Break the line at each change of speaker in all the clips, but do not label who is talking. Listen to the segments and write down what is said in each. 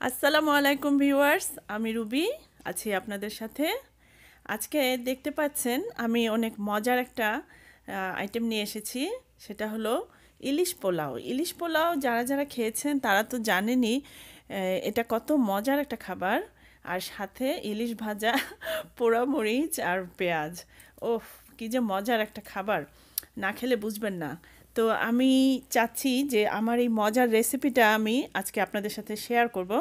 আসসালামু আলাইকুম ভিউয়ার্স, আমি রুবি আছি আপনাদের সাথে। আজকে দেখতে পাচ্ছেন আমি অনেক মজার একটা আইটেম নিয়ে এসেছি। সেটা হলো ইলিশ পোলাও। ইলিশ পোলাও যারা যারা খেয়েছেন তারা তো জানেনই এটা কত মজার একটা খাবার। আর সাথে ইলিশ ভাজা, পোড়া মরিচ আর পেঁয়াজ। ওফ, কি যে মজার একটা খাবার, না খেলে বুঝবেন না। তো আমি চাচ্ছি যে আমার এই মজার রেসিপিটা আমি আজকে আপনাদের সাথে শেয়ার করব।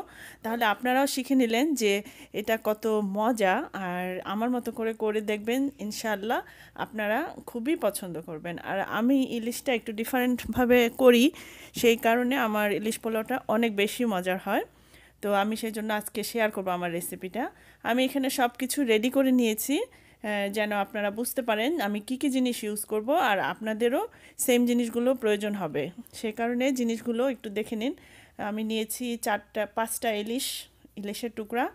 তাহলে আপনারাও শিখে নিলেন যে এটা কত মজা, আর আমার মতো করে করে দেখবেন, ইনশাআল্লাহ আপনারা খুবই পছন্দ করবেন। আর আমি ইলিশটা একটু ডিফারেন্টভাবে করি, সেই কারণে আমার ইলিশ পোলাওটা অনেক বেশি মজার হয়। তো আমি সেই জন্য আজকে শেয়ার করব আমার রেসিপিটা। আমি এখানে সব কিছু রেডি করে নিয়েছি, যেন আপনারা বুঝতে পারেন আমি কি কি জিনিস ইউজ করব, আর আপনাদেরও সেম জিনিসগুলো প্রয়োজন হবে। সে কারণে জিনিসগুলো একটু দেখে নিন। আমি নিয়েছি পাঁচটা ইলিশের টুকরা।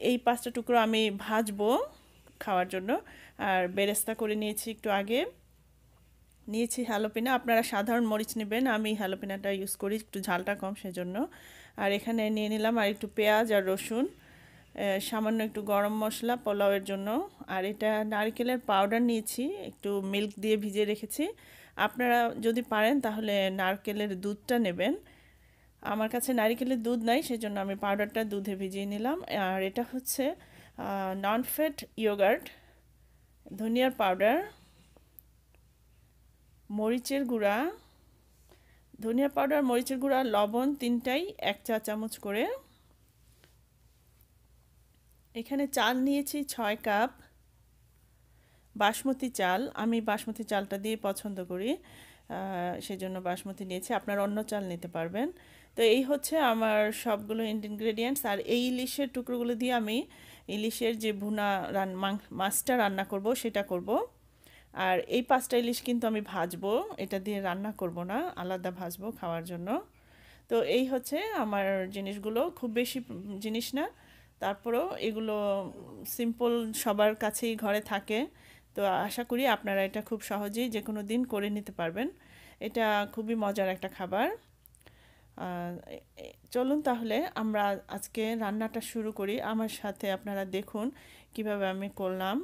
এই পাঁচটা টুকরো আমি ভাজবো খাওয়ার জন্য। আর বেরেস্তা করে নিয়েছি একটু আগে। নিয়েছি হ্যালোপিনা, আপনারা সাধারণ মরিচ নেবেন, আমি হ্যালোপিনাটা ইউজ করি, একটু ঝালটা কম সেজন্য। আর এখানে নিয়ে নিলাম আর একটু পেঁয়াজ আর রসুন, সামান্য একটু গরম মশলা পোলাওয়ের জন্য। আর এটা নারকেলের পাউডার নিয়েছি, একটু মিল্ক দিয়ে ভিজিয়ে রেখেছি। আপনারা যদি পারেন তাহলে নারকেলের দুধটা নেবেন। আমার কাছে নারকেলের দুধ নাই, সেজন্য আমি পাউডারটা দুধে ভিজিয়ে নিলাম। আর এটা হচ্ছে নন ফ্যাট ইয়োগার্ট, ধনিয়ার পাউডার, মরিচের গুঁড়া, ধনিয়া পাউডার, মরিচের গুঁড়া, লবণ তিনটাই 1 চা চামচ করে। এখানে চাল নিয়েছি 6 কাপ, বাসমতি চাল। আমি বাসমতি চালটা দিয়ে পছন্দ করি, সেজন্য বাসমতি নিয়েছি, আপনারা অন্য চাল নিতে পারবেন। তো এই হচ্ছে আমার সবগুলো ইনগ্রেডিয়েন্টস। আর এই ইলিশের টুকরোগুলো দিয়ে আমি ইলিশের যে ভুনা মাছটা রান্না করব সেটা করব। আর এই 5টা ইলিশ কিন্তু আমি ভাজবো, এটা দিয়ে রান্না করব না, আলাদা ভাজবো খাওয়ার জন্য। তো এই হচ্ছে আমার জিনিসগুলো, খুব বেশি জিনিস না, তারপরেও এগুলো সিম্পল, সবার কাছেই ঘরে থাকে। তো আশা করি আপনারা এটা খুব সহজেই যে কোনো দিন করে নিতে পারবেন। এটা খুবই মজার একটা খাবার। চলুন তাহলে আমরা আজকে রান্নাটা শুরু করি। আমার সাথে আপনারা দেখুন কিভাবে আমি করলাম।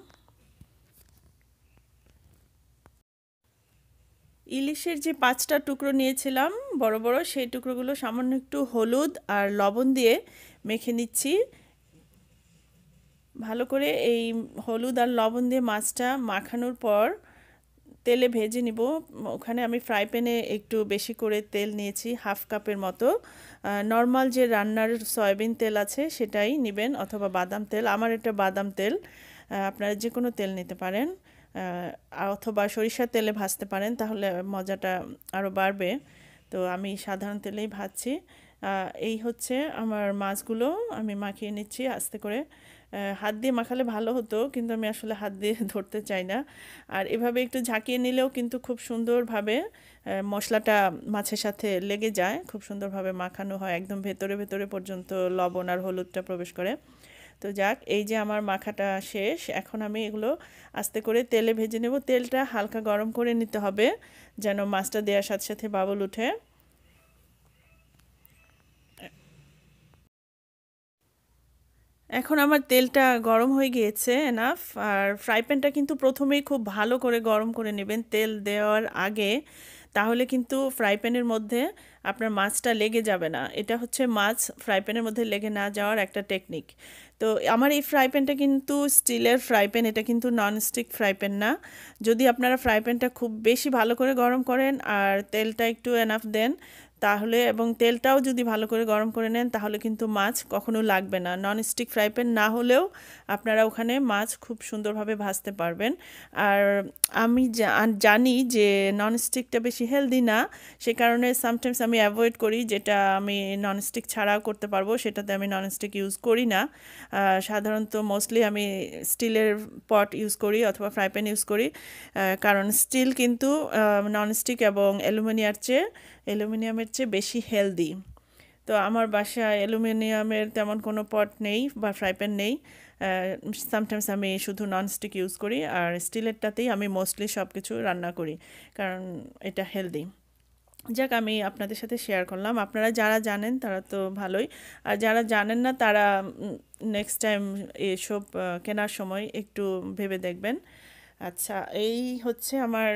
ইলিশের যে 5টা টুকরো নিয়েছিলাম বড় বড়, সেই টুকরোগুলো সামান্য একটু হলুদ আর লবণ দিয়ে মেখে নিচ্ছি ভালো করে। এই হলুদ আর লবণ দিয়ে মাছটা মাখানোর পর তেলে ভেজে নিব। ওখানে আমি ফ্রাই প্যানে একটু বেশি করে তেল নিয়েছি, 1/2 কাপের মতো। নর্মাল যে রান্নার সয়াবিন তেল আছে সেটাই নেবেন, অথবা বাদাম তেল। আমার এটা বাদাম তেল, আপনারা যে কোনো তেল নিতে পারেন। অথবা সরিষার তেলে ভাজতে পারেন, তাহলে মজাটা আরও বাড়বে। তো আমি সাধারণ তেলেই ভাজছি। এই হচ্ছে আমার মাছগুলো, আমি মাখিয়ে নিচ্ছি আস্তে করে। হাত দিয়ে মাখালে ভালো হতো, কিন্তু আমি আসলে হাত দিয়ে ধরতে চাই না। আর এভাবে একটু ঝাঁকিয়ে নিলেও কিন্তু খুব সুন্দরভাবে মশলাটা মাছের সাথে লেগে যায়, খুব সুন্দরভাবে মাখানো হয়, একদম ভেতরে ভেতরে পর্যন্ত লবণ আর হলুদটা প্রবেশ করে। তো যাক, এই যে আমার মাখাটা শেষ, এখন আমি এগুলো আস্তে করে তেলে ভেজে নেব। তেলটা হালকা গরম করে নিতে হবে, যেন মাছটা দেওয়ার সাথে সাথে বাবল উঠে। এখন আমার তেলটা গরম হয়ে গিয়েছে এনাফ। আর ফ্রাই প্যানটা কিন্তু প্রথমেই খুব ভালো করে গরম করে নেবেন তেল দেওয়ার আগে, তাহলে কিন্তু ফ্রাই প্যানের মধ্যে আপনার মাছটা লেগে যাবে না। এটা হচ্ছে মাছ ফ্রাই প্যানের মধ্যে লেগে না যাওয়ার একটা টেকনিক। তো আমার এই ফ্রাই প্যানটা কিন্তু স্টিলের ফ্রাই প্যান, এটা কিন্তু ননস্টিক ফ্রাই প্যান না। যদি আপনারা ফ্রাই প্যানটা খুব বেশি ভালো করে গরম করেন আর তেলটা একটু এনাফ দেন, তাহলে, এবং তেলটাও যদি ভালো করে গরম করে নেন, তাহলে কিন্তু মাছ কখনো লাগবে না। ননস্টিক ফ্রাই প্যান না হলেও আপনারা ওখানে মাছ খুব সুন্দরভাবে ভাজতে পারবেন। আর আমি জানি যে ননস্টিকটা বেশি হেলদি না, সে কারণে সামটাইমস আমি অ্যাভয়েড করি, যেটা আমি ননস্টিক ছাড়াও করতে পারবো সেটাতে আমি ননস্টিক ইউজ করি না। সাধারণত মোস্টলি আমি স্টিলের পট ইউজ করি অথবা ফ্রাই প্যান ইউজ করি, কারণ স্টিল কিন্তু ননস্টিক এবং অ্যালুমিনিয়ামের চেয়ে বেশি হেলদি। তো আমার বাসায় অ্যালুমিনিয়ামের তেমন কোনো পট নেই বা ফ্রাই প্যান নেই। সামটাইমস আমি শুধু ননস্টিক ইউজ করি, আর স্টিলেরটাতেই আমি মোস্টলি সব কিছু রান্না করি, কারণ এটা হেলদি। যাক আমি আপনাদের সাথে শেয়ার করলাম। আপনারা যারা জানেন তারা তো ভালোই, আর যারা জানেন না তারা নেক্সট টাইম এসব কেনার সময় একটু ভেবে দেখবেন। আচ্ছা, এই হচ্ছে আমার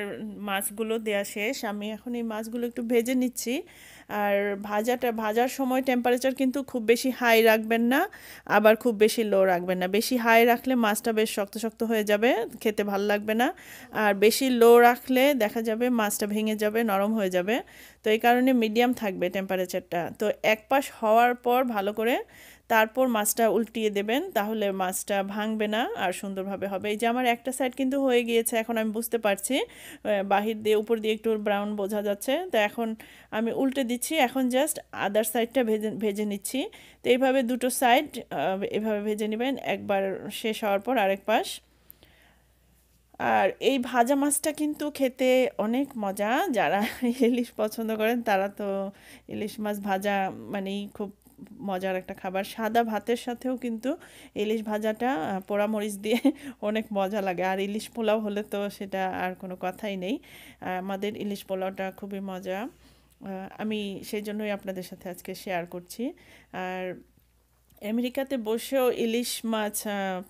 মাছগুলো দেয়া শেষ। আমি এখন এই মাছগুলো একটু ভেজে নিচ্ছি। আর ভাজার সময় টেম্পারেচার কিন্তু খুব বেশি হাই রাখবেন না, আবার খুব বেশি লো রাখবেন না। বেশি হাই রাখলে মাছটা বেশ শক্ত শক্ত হয়ে যাবে, খেতে ভাল লাগবে না। আর বেশি লো রাখলে দেখা যাবে মাছটা ভেঙে যাবে, নরম হয়ে যাবে। তো এই কারণে মিডিয়াম থাকবে টেম্পারেচারটা। তো এক পাশ হওয়ার পর ভালো করে তারপর মাছটা উল্টিয়ে দেবেন, তাহলে মাছটা ভাঙবে না আর সুন্দরভাবে হবে। এই যে আমার একটা সাইড কিন্তু হয়ে গিয়েছে, এখন আমি বুঝতে পারছি বাহির দিয়ে উপর দিয়ে একটু ব্রাউন বোঝা যাচ্ছে। তো এখন আমি উল্টে দিচ্ছি, এখন জাস্ট আদার সাইডটা ভেজে ভেজে নিচ্ছি। তো এইভাবে দুটো সাইড এভাবে ভেজে নেবেন, একবার শেষ হওয়ার পর আরেক পাশ। আর এই ভাজা মাছটা কিন্তু খেতে অনেক মজা। যারা ইলিশ পছন্দ করেন তারা তো ইলিশ মাছ ভাজা মানেই খুব মজার একটা খাবার। সাদা ভাতের সাথেও কিন্তু ইলিশ ভাজাটা পোড়া মরিচ দিয়ে অনেক মজা লাগে। আর ইলিশ পোলাও হলে তো সেটা আর কোনো কথাই নেই। আমাদের ইলিশ পোলাওটা খুবই মজা। আমি সেই জন্যই আপনাদের সাথে আজকে শেয়ার করছি। আর আমেরিকাতে বসেও ইলিশ মাছ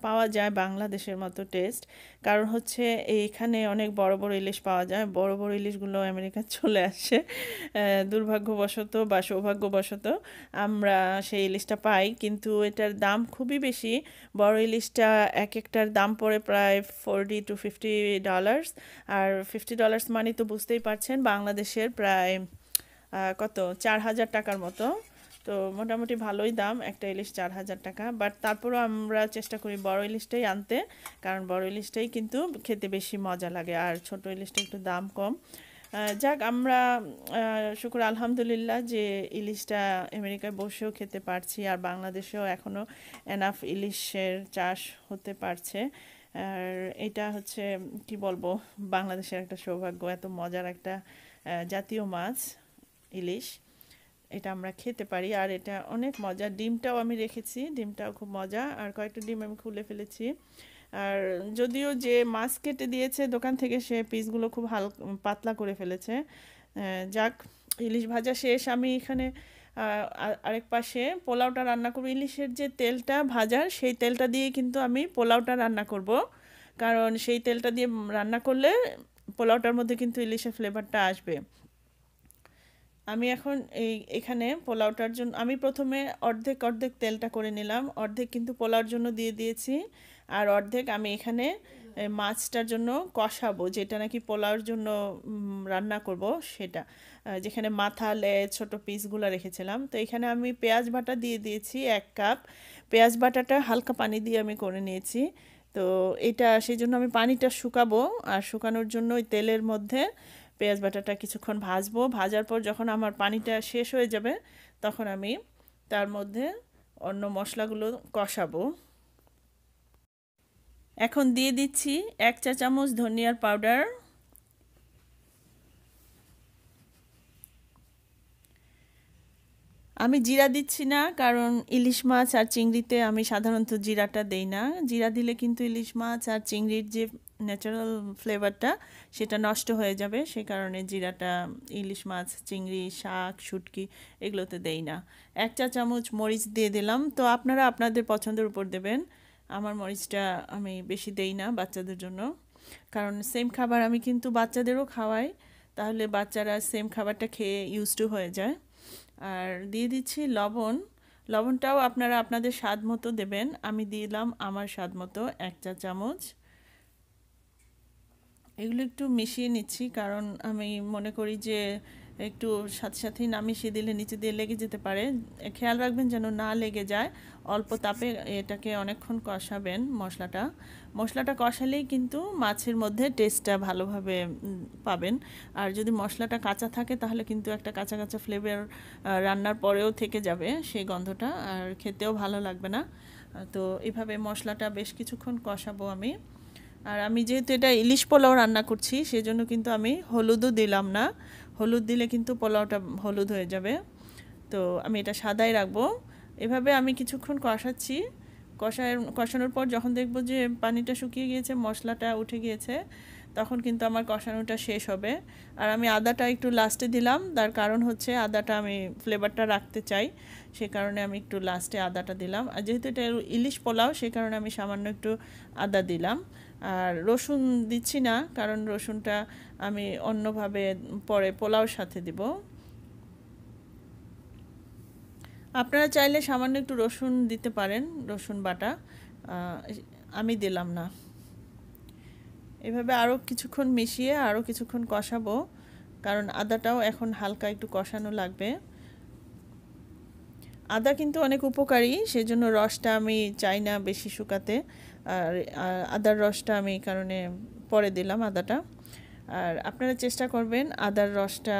পাওয়া যায় বাংলাদেশের মতো টেস্ট। কারণ হচ্ছে এইখানে অনেক বড় বড় ইলিশ পাওয়া যায়, বড় বড় ইলিশগুলো আমেরিকা চলে আসে। দুর্ভাগ্যবশত বা সৌভাগ্যবশত আমরা সেই ইলিশটা পাই, কিন্তু এটার দাম খুবই বেশি। বড় ইলিশটা এক একটার দাম পড়ে প্রায় $40 to $50। আর $50 মানে তো বুঝতেই পারছেন বাংলাদেশের প্রায় কত 4,000 টাকার মতো। তো মোটামুটি ভালোই দাম, একটা ইলিশ 4,000 টাকা। বাট তারপরও আমরা চেষ্টা করি বড় ইলিশটাই আনতে, কারণ বড় ইলিশটাই কিন্তু খেতে বেশি মজা লাগে, আর ছোট ইলিশটা একটু দাম কম। যাক, আমরা শুকর আলহামদুলিল্লাহ যে ইলিশটা আমেরিকায় বসেও খেতে পারছি, আর বাংলাদেশেও এখনও এনাফ ইলিশের চাষ হতে পারছে। আর এটা হচ্ছে কি বলবো, বাংলাদেশের একটা সৌভাগ্য, এত মজার একটা জাতীয় মাছ ইলিশ। এটা আমরা খেতে পারি, আর এটা অনেক মজা। ডিমটাও আমি রেখেছি, ডিমটাও খুব মজা, আর কয়েকটা ডিম আমি খুলে ফেলেছি। আর যদিও যে মাছ কেটে দিয়েছে দোকান থেকে, সে পিসগুলো খুব পাতলা করে ফেলেছে। যাক, ইলিশ ভাজা শেষ। আমি এখানে আরেক পাশে পোলাওটা রান্না করব। ইলিশের যে তেলটা ভাজার, সেই তেলটা দিয়ে কিন্তু আমি পোলাওটা রান্না করব, কারণ সেই তেলটা দিয়ে রান্না করলে পোলাওটার মধ্যে কিন্তু ইলিশের ফ্লেভারটা আসবে। আমি এখন এখানে পোলাওটার জন্য আমি প্রথমে অর্ধেক অর্ধেক তেলটা করে নিলাম, অর্ধেক কিন্তু পোলাওর জন্য দিয়ে দিয়েছি, আর অর্ধেক আমি এখানে মাছটার জন্য কষাবো, যেটা নাকি পোলাওর জন্য রান্না করব সেটা। যেখানে মাথা লেজ ছোট পিসগুলো রেখেছিলাম, তো এখানে আমি পেঁয়াজ বাটা দিয়ে দিয়েছি 1 কাপ। পেঁয়াজ বাটাটা হালকা পানি দিয়ে আমি করে নিয়েছি। তো এটা সেই জন্য আমি পানিটা শুকাবো, আর শুকানোর জন্য ওই তেলের মধ্যে পেঁয়াজ বাটাটা কিছুক্ষণ ভাজবো। ভাজার পর যখন আমার পানিটা শেষ হয়ে যাবে, তখন আমি তার মধ্যে অন্য মশলাগুলো কষাবো। এখন দিয়ে দিচ্ছি 1 চা চামচ ধনিয়ার পাউডার, আমি জিরা দিচ্ছি না, কারণ ইলিশ মাছ আর চিংড়িতে আমি সাধারণত জিরাটা দেই না। জিরা দিলে কিন্তু ইলিশ মাছ আর চিংড়ির যে ন্যাচারাল ফ্লেভারটা সেটা নষ্ট হয়ে যাবে, সে কারণে জিরাটা ইলিশ মাছ, চিংড়ি, শাক, শুটকি এগুলোতে দেই না। 1 চা চামচ মরিচ দিয়ে দিলাম, তো আপনারা আপনাদের পছন্দের উপর দেবেন। আমার মরিচটা আমি বেশি দেই না বাচ্চাদের জন্য, কারণ সেম খাবার আমি কিন্তু বাচ্চাদেরও খাওয়াই, তাহলে বাচ্চারা সেম খাবারটা খেয়ে ইউজ টু হয়ে যায়। আর দিয়ে দিচ্ছি লবণ। লবণটাও আপনারা আপনাদের স্বাদ মতো দেবেন, আমি দিলাম আমার স্বাদ মতো 1 চা চামচ। এগুলো একটু মিশিয়ে নিচ্ছি, কারণ আমি মনে করি যে একটু সাথে সাথেই না মিশিয়ে দিলে নিচে দিয়ে লেগে যেতে পারে। খেয়াল রাখবেন যেন না লেগে যায়। অল্প তাপে এটাকে অনেকক্ষণ কষাবেন মশলাটা কষালেই কিন্তু মাছের মধ্যে টেস্টটা ভালোভাবে পাবেন। আর যদি মশলাটা কাঁচা থাকে তাহলে কিন্তু একটা কাঁচা কাঁচা ফ্লেভার রান্নার পরেও থেকে যাবে, সেই গন্ধটা, আর খেতেও ভালো লাগবে না। তো এভাবে মশলাটা বেশ কিছুক্ষণ কষাবো আমি। আর আমি যেহেতু এটা ইলিশ পোলাও রান্না করছি, সেজন্য কিন্তু আমি হলুদও দিলাম না। হলুদ দিলে কিন্তু পোলাওটা হলুদ হয়ে যাবে, তো আমি এটা সাদাই রাখবো। এভাবে আমি কিছুক্ষণ কষাচ্ছি। কষানোর পর যখন দেখবো যে পানিটা শুকিয়ে গিয়েছে, মশলাটা উঠে গিয়েছে, তখন কিন্তু আমার কষানোটা শেষ হবে। আর আমি আদাটা একটু লাস্টে দিলাম, তার কারণ হচ্ছে আদাটা আমি ফ্লেভারটা রাখতে চাই, সে কারণে আমি একটু লাস্টে আদাটা দিলাম। আর যেহেতু এটা ইলিশ পোলাও, সে কারণে আমি সামান্য একটু আদা দিলাম। আর রসুন দিচ্ছি না, কারণ রসুনটা আমি অন্যভাবে পরে পোলাওর সাথে দিব। আপনারা চাইলে সামান্য একটু রসুন দিতে পারেন, রসুন বাটা, আমি দিলাম না। এভাবে আরও কিছুক্ষণ মিশিয়ে আরও কিছুক্ষণ কষাবো, কারণ আদাটাও এখন হালকা একটু কষানো লাগবে। আদা কিন্তু অনেক উপকারী, সেজন্য রসটা আমি চাই না বেশি শুকাতে। আর আদার রসটা আমি এই কারণে পরে দিলাম আদাটা। আর আপনারা চেষ্টা করবেন আদার রসটা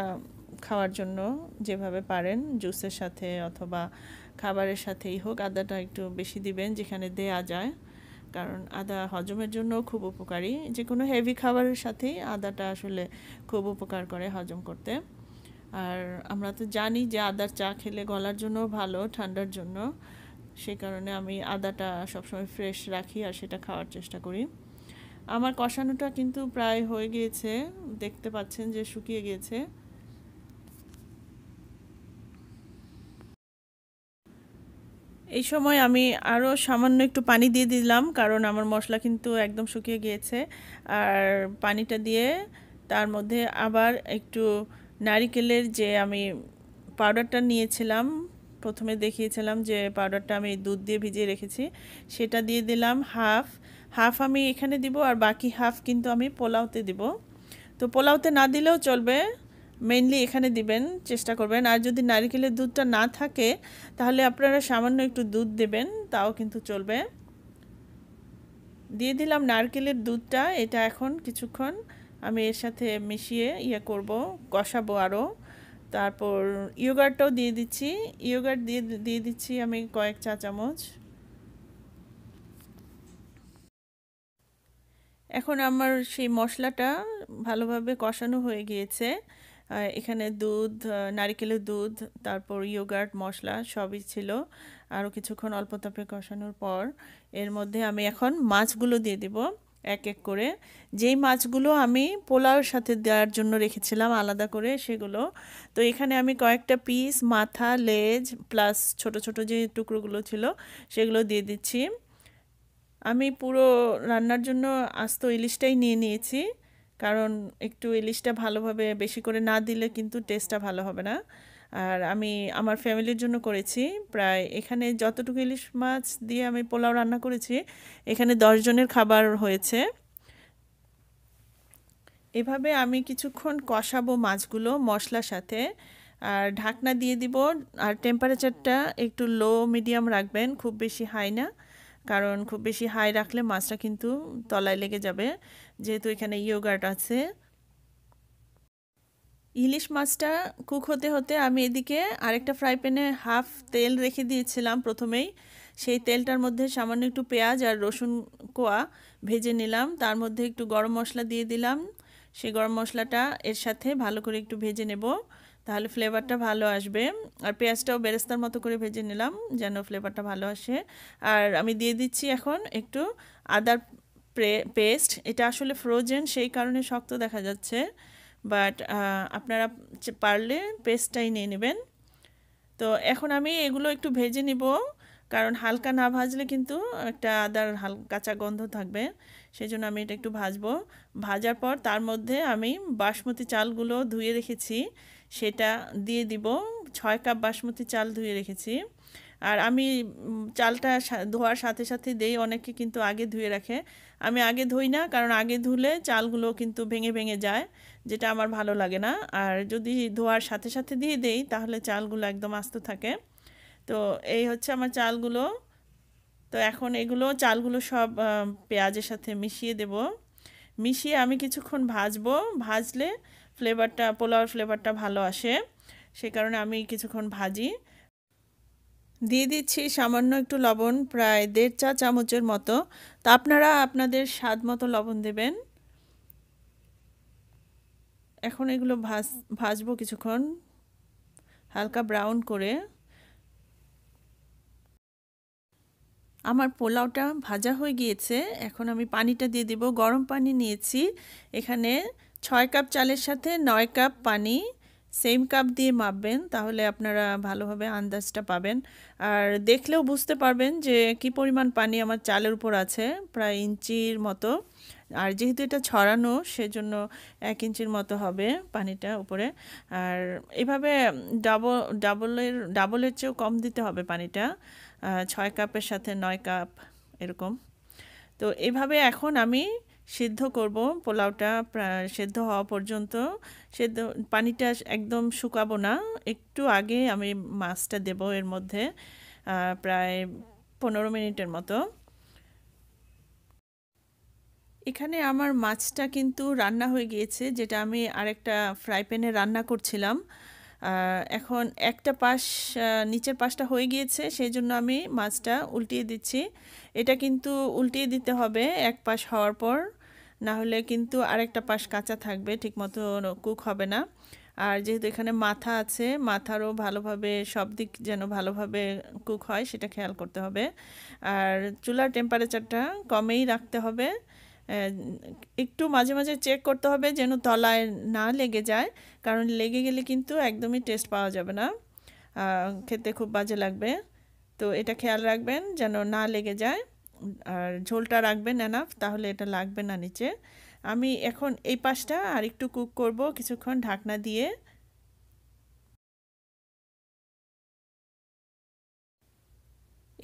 খাওয়ার জন্য, যেভাবে পারেন জুসের সাথে অথবা খাবারের সাথেই হোক আদাটা একটু বেশি দিবেন যেখানে দেয়া যায়, কারণ আদা হজমের জন্য খুব উপকারী। যে কোনো হেভি খাবারের সাথেই আদাটা আসলে খুব উপকার করে হজম করতে। আর আমরা তো জানি যে আদার চা খেলে গলার জন্য ভালো, ঠান্ডার জন্য, সে কারণে আমি আদাটা সবসময় ফ্রেশ রাখি আর সেটা খাওয়ার চেষ্টা করি। আমার কষানোটা কিন্তু প্রায় হয়ে গিয়েছে, দেখতে পাচ্ছেন যে শুকিয়ে গিয়েছে। এই সময় আমি আরও সামান্য একটু পানি দিয়ে দিলাম, কারণ আমার মশলা কিন্তু একদম শুকিয়ে গিয়েছে। আর পানিটা দিয়ে তার মধ্যে আবার একটু নারিকেলের যে আমি পাউডারটা নিয়েছিলাম, প্রথমে দেখিয়েছিলাম যে পাউডারটা আমি দুধ দিয়ে ভিজিয়ে রেখেছি, সেটা দিয়ে দিলাম হাফ। হাফ আমি এখানে দিব আর বাকি হাফ কিন্তু আমি পোলাওতে দিব। তো পোলাওতে না দিলেও চলবে, মেইনলি এখানে দিবেন, চেষ্টা করবেন। আর যদি নারকেলের দুধটা না থাকে তাহলে আপনারা সামান্য একটু দুধ দেবেন, তাও কিন্তু চলবে। দিয়ে দিলাম নারকেলের দুধটা, এটা এখন কিছুক্ষণ আমি এর সাথে মিশিয়ে করব, কষাবো আরও। তারপর ইয়োগার্টটাও দিয়ে দিচ্ছি, ইয়োগার্ট দিয়ে দিচ্ছি আমি কয়েক চা চামচ। এখন আমার সেই মশলাটা ভালোভাবে কষানো হয়ে গিয়েছে। এখানে দুধ, নারিকেলের দুধ, তারপর ইয়োগার্ট, মশলা সবই ছিল। আরও কিছুক্ষণ অল্প তাপে কষানোর পর এর মধ্যে আমি এখন মাছগুলো দিয়ে দিব এক এক করে। যেই মাছগুলো আমি পোলাওর সাথে দেওয়ার জন্য রেখেছিলাম আলাদা করে, সেগুলো। তো এখানে আমি কয়েকটা পিস মাথা, লেজ প্লাস ছোট ছোট যে টুকরোগুলো ছিল সেগুলো দিয়ে দিচ্ছি। আমি পুরো রান্নার জন্য আস্ত ইলিশটাই নিয়ে নিয়েছি, কারণ একটু ইলিশটা ভালোভাবে বেশি করে না দিলে কিন্তু টেস্টটা ভালো হবে না। আর আমি আমার ফ্যামিলির জন্য করেছি, প্রায় এখানে যতটুকু ইলিশ মাছ দিয়ে আমি পোলাও রান্না করেছি এখানে 10 জনের খাবার হয়েছে। এভাবে আমি কিছুক্ষণ কষাবো মাছগুলো মশলার সাথে, আর ঢাকনা দিয়ে দিব। আর টেম্পারেচারটা একটু লো মিডিয়াম রাখবেন, খুব বেশি হাই না, কারণ খুব বেশি হাই রাখলে মাছটা কিন্তু তলায় লেগে যাবে, যেহেতু এখানে ইয়োগার্ট আছে। ইলিশ মাছটা কুক হতে হতে আমি এদিকে আরেকটা ফ্রাই প্যানে হাফ তেল রেখে দিয়েছিলাম প্রথমেই। সেই তেলটার মধ্যে সামান্য একটু পেঁয়াজ আর রসুন কোয়া ভেজে নিলাম, তার মধ্যে একটু গরম মশলা দিয়ে দিলাম। সেই গরম মশলাটা এর সাথে ভালো করে একটু ভেজে নেব, তাহলে ফ্লেভারটা ভালো আসবে। আর পেঁয়াজটাও বেরেস্তার মতো করে ভেজে নিলাম যেন ফ্লেভারটা ভালো আসে। আর আমি দিয়ে দিচ্ছি এখন একটু আদার পেস্ট। এটা আসলে ফ্রোজেন, সেই কারণে শক্ত দেখা যাচ্ছে, বাট আপনারা পারলে পেস্টটাই নিয়ে নেবেন। তো এখন আমি এগুলো একটু ভেজে নিব, কারণ হালকা না ভাজলে কিন্তু একটা আদার কাঁচা গন্ধ থাকবে, সেই জন্য আমি এটা একটু ভাজবো। ভাজার পর তার মধ্যে আমি বাসমতি চালগুলো ধুয়ে রেখেছি সেটা দিয়ে দিব। 6 কাপ বাসমতি চাল ধুয়ে রেখেছি। আর আমি চালটা ধোয়ার সাথে সাথে দেই, অনেকে কিন্তু আগে ধুয়ে রাখে, আমি আগে ধুই না, কারণ আগে ধুলে চালগুলো কিন্তু ভেঙে ভেঙে যায়, যেটা আমার ভালো লাগে না। আর যদি ধোয়ার সাথে সাথে দিয়ে দেই তাহলে চালগুলো একদম আস্ত থাকে। তো এই হচ্ছে আমার চালগুলো। তো এখন এগুলো চালগুলো সব পেঁয়াজের সাথে মিশিয়ে দেব, মিশিয়ে আমি কিছুক্ষণ ভাজবো। ভাজলে ফ্লেভারটা, পোলাওর ফ্লেভারটা ভালো আসে, সে কারণে আমি কিছুক্ষণ ভাজি। দিয়ে দিচ্ছি সামান্য একটু লবণ, প্রায় 1.5 চা চামচের মতো। তা আপনারা আপনাদের স্বাদ মতো লবণ দেবেন। এখন এগুলো ভাজবো কিছুক্ষণ হালকা ব্রাউন করে। আমার পোলাওটা ভাজা হয়ে গিয়েছে। এখন আমি পানিটা দিয়ে দিব। গরম পানি নিয়েছি। এখানে ৬ কাপ চালের সাথে ৯ কাপ পানি সেম কাপ দিয়ে মাপবেন, তাহলে আপনারা ভালোভাবে আন্দাজটা পাবেন। আর দেখলেও বুঝতে পারবেন যে কি পরিমাণ পানি আমার চালের উপর আছে, প্রায় ইঞ্চির মতো। আর যেহেতু এটা ছড়ানো, সেজন্য ১ ইঞ্চির মতো হবে পানিটা উপরে। আর এভাবে ডাবলের চেয়েও কম দিতে হবে পানিটা। ৬ কাপের সাথে ৯ কাপ এরকম। তো এভাবে এখন আমি সিদ্ধ করব পোলাওটা সেদ্ধ হওয়া পর্যন্ত। সেদ্ধ পানিটা একদম শুকাবো না, একটু আগে আমি মাছটা দেব এর মধ্যে, প্রায় ১৫ মিনিটের মতো। এখানে আমার মাছটা কিন্তু রান্না হয়ে গিয়েছে, যেটা আমি আরেকটা ফ্রাই প্যানে রান্না করছিলাম। এখন একটা পাশ, নিচের পাশটা হয়ে গিয়েছে, সেই জন্য আমি মাছটা উল্টিয়ে দিচ্ছি। এটা কিন্তু উল্টিয়ে দিতে হবে এক পাশ হওয়ার পর, না হলে কিন্তু আরেকটা পাশ কাঁচা থাকবে, ঠিকমতো কুক হবে না। আর যেহেতু এখানে মাথা আছে, মাথারও ভালোভাবে সব দিক যেন ভালোভাবে কুক হয় সেটা খেয়াল করতে হবে। আর চুলার টেম্পারেচারটা কমেই রাখতে হবে। আহ, একটু মাঝে মাঝে চেক করতে হবে যেন তলায় না লেগে যায়, কারণ লেগে গেলে কিন্তু একদমই টেস্ট পাওয়া যাবে না, খেতে খুব বাজে লাগবে। তো এটা খেয়াল রাখবেন যেন না লেগে যায়। আর ঝোলটা রাখবেন এনাফ, তাহলে এটা লাগবে না নিচে। আমি এখন এই পাশটা আর একটু কুক করব কিছুক্ষণ ঢাকনা দিয়ে।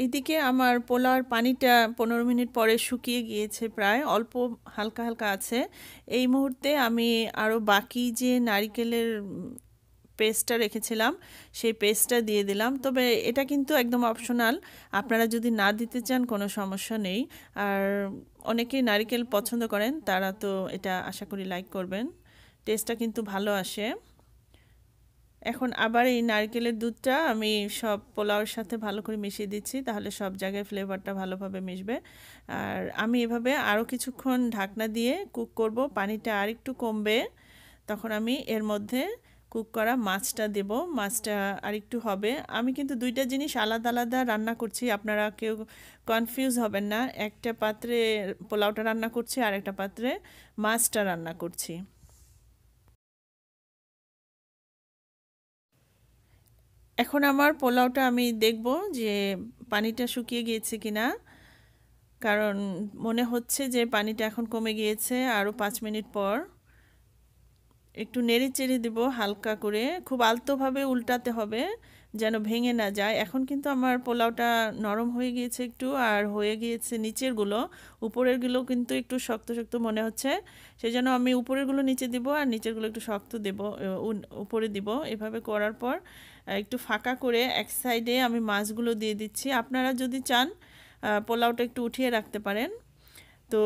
এদিকে আমার পোলাওর পানিটা ১৫ মিনিট পরে শুকিয়ে গিয়েছে, প্রায় অল্প হালকা হালকা আছে। এই মুহূর্তে আমি আরও বাকি যে নারিকেলের পেস্টটা রেখেছিলাম, সেই পেস্টটা দিয়ে দিলাম। তবে এটা কিন্তু একদম অপশনাল, আপনারা যদি না দিতে চান কোনো সমস্যা নেই। আর অনেকেই নারিকেল পছন্দ করেন, তারা তো এটা আশা করি লাইক করবেন। টেস্টটা কিন্তু ভালো আসে। এখন আবার এই নারকেলের দুধটা আমি সব পোলাওর সাথে ভালো করে মিশিয়ে দিচ্ছি, তাহলে সব জায়গায় ফ্লেভারটা ভালোভাবে মিশবে। আর আমি এভাবে আরও কিছুক্ষণ ঢাকনা দিয়ে কুক করব, পানিটা আর একটু কমবে, তখন আমি এর মধ্যে কুক করা মাছটা দেব। মাছটা আর একটু হবে। আমি কিন্তু দুইটা জিনিস আলাদা আলাদা রান্না করছি, আপনারা কেউ কনফিউজ হবেন না। একটা পাত্রে পোলাওটা রান্না করছি, আর একটা পাত্রে মাছটা রান্না করছি। এখন আমার পোলাওটা আমি দেখব যে পানিটা শুকিয়ে গিয়েছে কিনা, কারণ মনে হচ্ছে যে পানিটা এখন কমে গিয়েছে। আরও ৫ মিনিট পর একটু নেড়ে চেড়ে দেব হালকা করে, খুব আলতোভাবে উল্টাতে হবে যেন ভেঙে না যায়। এখন কিন্তু আমার পোলাওটা নরম হয়ে গিয়েছে একটু, আর হয়ে গিয়েছে নিচেরগুলো। উপরেরগুলো কিন্তু একটু শক্ত শক্ত মনে হচ্ছে, সেই জন্য আমি উপরেরগুলো নিচে দিব আর নিচেরগুলো একটু শক্ত দেব, উপরে দিব। এভাবে করার পর একটু ফাঁকা করে এক সাইডে আমি মাছগুলো দিয়ে দিচ্ছি। আপনারা যদি চান পোলাওটা একটু উঠিয়ে রাখতে পারেন। তো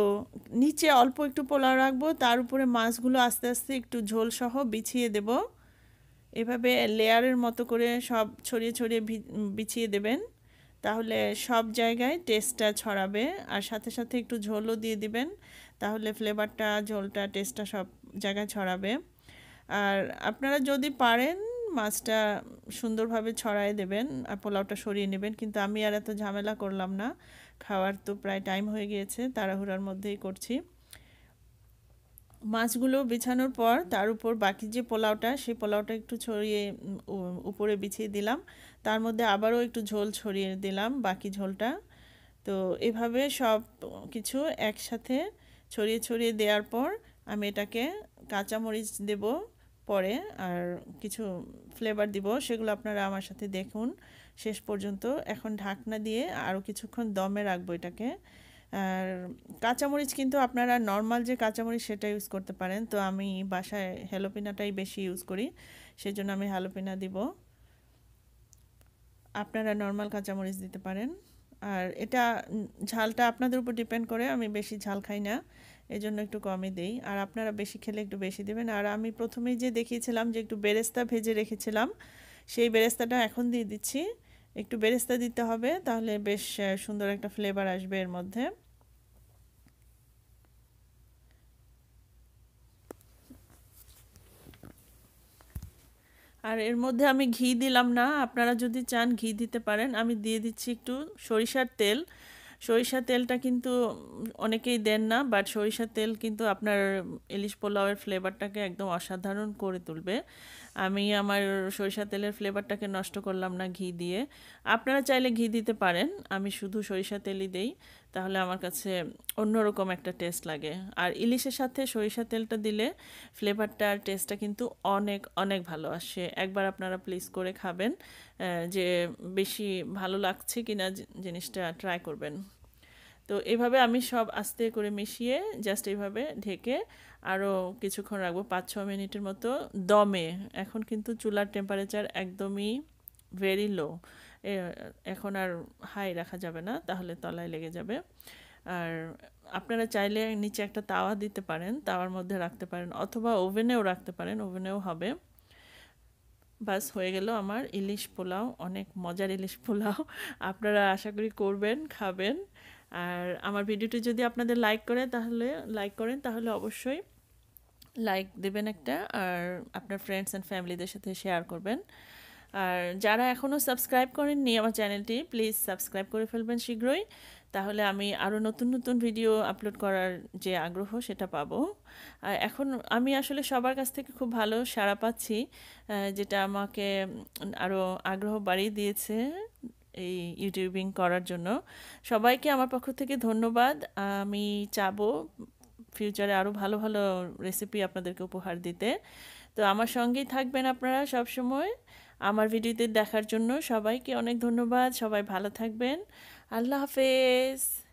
নিচে অল্প একটু পোলাও রাখবো, তার উপরে মাছগুলো আস্তে আস্তে একটু ঝোল সহ বিছিয়ে দেব। এভাবে লেয়ারের মতো করে সব ছড়িয়ে ছড়িয়ে বিছিয়ে দেবেন, তাহলে সব জায়গায় টেস্টটা ছড়াবে। আর সাথে সাথে একটু ঝোলও দিয়ে দিবেন, তাহলে ফ্লেভারটা, ঝোলটা, টেস্টটা সব জায়গায় ছড়াবে। আর আপনারা যদি পারেন মাছটা সুন্দরভাবে ছড়ায় দেবেন আর পোলাওটা সরিয়ে নেবেন, কিন্তু আমি আর এত ঝামেলা করলাম না, খাওয়ার তো প্রায় টাইম হয়ে গিয়েছে, তাড়াহুড়ার মধ্যেই করছি। মাছগুলো বিছানোর পর তার উপর বাকি যে পোলাওটা, সেই পোলাওটা একটু ছড়িয়ে উপরে বিছিয়ে দিলাম, তার মধ্যে আবারও একটু ঝোল ছড়িয়ে দিলাম, বাকি ঝোলটা। তো এভাবে সব কিছু একসাথে ছড়িয়ে ছড়িয়ে দেওয়ার পর আমি এটাকে কাঁচামরিচ দেব পরে, আর কিছু ফ্লেভার দিব, সেগুলো আপনারা আমার সাথে দেখুন শেষ পর্যন্ত। এখন ঢাকনা দিয়ে আরও কিছুক্ষণ দমে রাখবো এটাকে। আর কাঁচামরিচ কিন্তু আপনারা নর্মাল যে কাঁচামরিচ সেটা ইউজ করতে পারেন, তো আমি বাসায় হ্যালোপিনাটাই বেশি ইউজ করি, সেজন্য আমি হ্যালোপিনা দিব। আপনারা নর্মাল কাঁচামরিচ দিতে পারেন। আর এটা ঝালটা আপনাদের উপর ডিপেন্ড করে, আমি বেশি ঝাল খাই না, এজন্য একটু কমই দেই। আর আপনারা বেশি খেলে একটু বেশি দেবেন। আর আমি প্রথমেই যে দেখিয়েছিলাম যে একটু বেরেস্তা ভেজে রেখেছিলাম, সেই বেরেস্তাটা এখন দিয়ে দিচ্ছি। একটু বেরেস্তা দিতে হবে, তাহলে বেশ সুন্দর একটা ফ্লেভার আসবে এর মধ্যে। আর এর মধ্যে আমি ঘি দিলাম না, আপনারা যদি চান ঘি দিতে পারেন। আমি দিয়ে দিচ্ছি একটু সরিষার তেল। সরিষার তেলটা কিন্তু অনেকেই দেন না, বাট সরিষার তেল কিন্তু আপনার ইলিশ পোলাওয়ের ফ্লেভারটাকে একদম অসাধারণ করে তুলবে। আমি আমার সরিষার তেলের ফ্লেভারটাকে নষ্ট করলাম না ঘি দিয়ে। আপনারা চাইলে ঘি দিতে পারেন, আমি শুধু সরিষার তেলই দেই, তাহলে আমার কাছে অন্যরকম একটা টেস্ট লাগে। আর ইলিশের সাথে সরিষার তেলটা দিলে ফ্লেভারটা আর টেস্টটা কিন্তু অনেক অনেক ভালো আসে। একবার আপনারা প্লিজ করে খাবেন, যে বেশি ভালো লাগছে কিনা জিনিসটা ট্রাই করবেন। তো এভাবে আমি সব আস্তে করে মিশিয়ে জাস্ট এইভাবে ঢেকে আরও কিছুক্ষণ রাখবো, 5-6 মিনিটের মতো দমে। এখন কিন্তু চুলার টেম্পারেচার একদমই ভেরি লো, এখন আর হাই রাখা যাবে না, তাহলে তলায় লেগে যাবে। আর আপনারা চাইলে নিচে একটা তাওয়া দিতে পারেন, তাওয়ার মধ্যে রাখতে পারেন, অথবা ওভেনেও রাখতে পারেন, ওভেনেও হবে। বাস হয়ে গেল আমার ইলিশ পোলাও, অনেক মজার ইলিশ পোলাও। আপনারা আশা করি করবেন, খাবেন। আর আমার ভিডিওটি যদি আপনাদের লাইক করেন তাহলে অবশ্যই লাইক দেবেন একটা, আর আপনার ফ্রেন্ডস অ্যান্ড ফ্যামিলিদের সাথে শেয়ার করবেন। আর যারা এখনও সাবস্ক্রাইব করেননি আমার চ্যানেলটি, প্লিজ সাবস্ক্রাইব করে ফেলবেন শীঘ্রই, তাহলে আমি আরও নতুন নতুন ভিডিও আপলোড করার যে আগ্রহ সেটা পাবো। এখন আমি আসলে সবার কাছ থেকে খুব ভালো সাড়া পাচ্ছি, যেটা আমাকে আরও আগ্রহ বাড়িয়ে দিয়েছে এই ইউটিউবিং করার জন্য। সবাইকে আমার পক্ষ থেকে ধন্যবাদ। আমি চাবো ফিউচারে আরও ভালো ভালো রেসিপি আপনাদেরকে উপহার দিতে। তো আমার সঙ্গেই থাকবেন আপনারা সব সময়। আমার ভিডিওতে দেখার জন্য সবাইকে অনেক ধন্যবাদ। সবাই ভালো থাকবেন। আল্লাহ হাফেজ।